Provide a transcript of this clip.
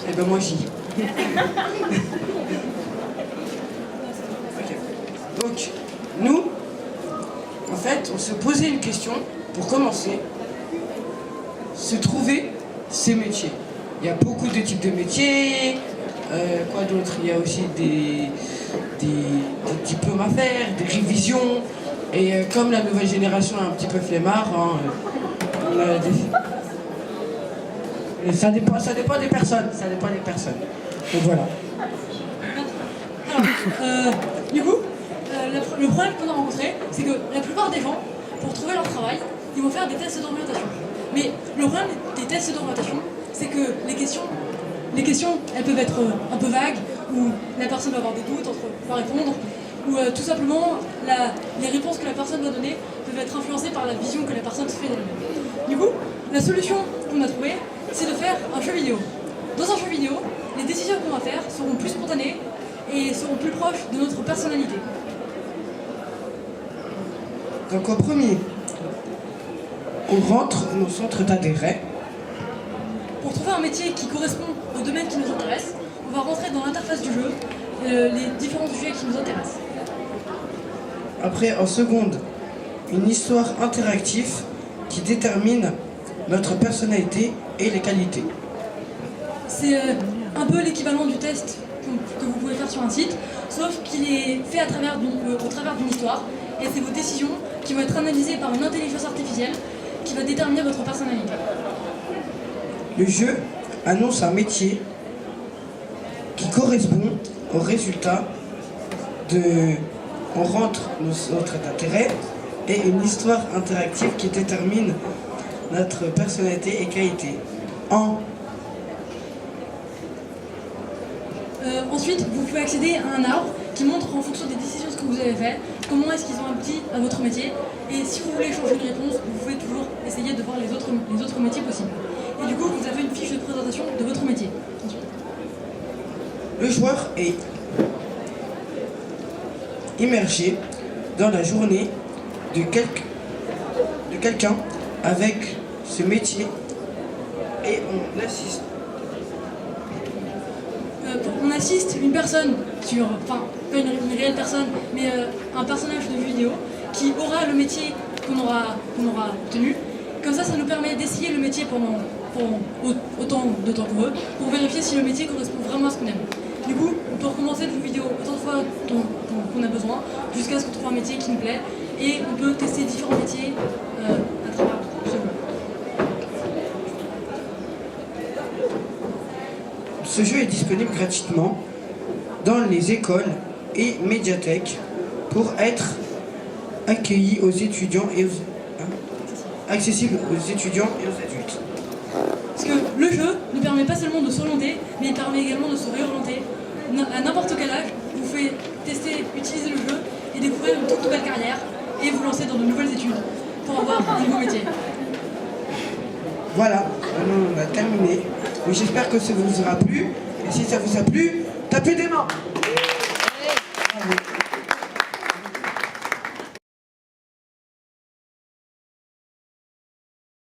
Eh ben moi j'y. Ok. Donc, nous, en fait, on se posait une question pour commencer. Se trouver ces métiers. Il y a beaucoup de types de métiers. Quoi d'autre? Il y a aussi des diplômes à faire, des révisions. Et comme la nouvelle génération est un petit peu flemmard, hein, on a et ça dépend des personnes. Ça dépend des personnes. Donc voilà. Alors, du coup, le problème qu'on a rencontré, c'est que la plupart des gens, pour trouver leur travail, ils vont faire des tests d'orientation. Mais le problème des tests d'orientation, c'est que les questions, elles peuvent être un peu vagues, ou la personne va avoir des doutes entre quoi répondre, ou tout simplement, les réponses que la personne va donner peuvent être influencées par la vision que la personne se fait d'elle-même. Du coup, la solution qu'on a trouvée, c'est de faire un jeu vidéo. Dans un jeu vidéo, les décisions qu'on va faire seront plus spontanées et seront plus proches de notre personnalité. Donc en premier, on rentre dans le centre d'intérêt. Pour trouver un métier qui correspond au domaine qui nous intéresse, on va rentrer dans l'interface du jeu, les différents sujets qui nous intéressent. Après, en seconde, une histoire interactive qui détermine notre personnalité et les qualités. C'est un peu l'équivalent du test que vous pouvez faire sur un site, sauf qu'il est fait au travers d'une histoire, et c'est vos décisions qui vont être analysées par une intelligence artificielle qui va déterminer votre personnalité. Le jeu annonce un métier qui correspond au résultat de... On rentre dans notre intérêt et une histoire interactive qui détermine notre personnalité et qualité. Ensuite, vous pouvez accéder à un arbre qui montre en fonction des décisions que vous avez faites, comment est-ce qu'ils ont abouti à votre métier. Et si vous voulez changer de réponse, vous pouvez toujours essayer de voir les autres métiers possibles. Et du coup, vous avez une fiche de présentation de votre métier. Ensuite. Le joueur est immergé dans la journée de quelqu'un avec ce métier et on assiste. On assiste une personne enfin pas une réelle personne, mais un personnage de jeu vidéo qui aura le métier qu'on aura obtenu. Comme ça nous permet d'essayer le métier pendant autant de temps pour eux, pour vérifier si le métier correspond vraiment à ce qu'on aime. Du coup, on peut recommencer le jeu vidéo autant de fois qu'on a besoin, jusqu'à ce qu'on trouve un métier qui nous plaît, et on peut tester différents métiers à travers ce jeu. Ce jeu est disponible gratuitement dans les écoles et médiathèques pour être accueilli aux étudiants et accessible aux étudiants et aux adultes. Parce que le jeu ne permet pas seulement de s'orienter, mais il permet également de se réorienter. À n'importe quel âge, vous pouvez tester, utiliser le jeu et découvrir une toute nouvelle carrière et vous lancer dans de nouvelles études pour avoir un nouveau métier. Voilà, on a terminé. J'espère que ça vous aura plu. Et si ça vous a plu, tapez des mains.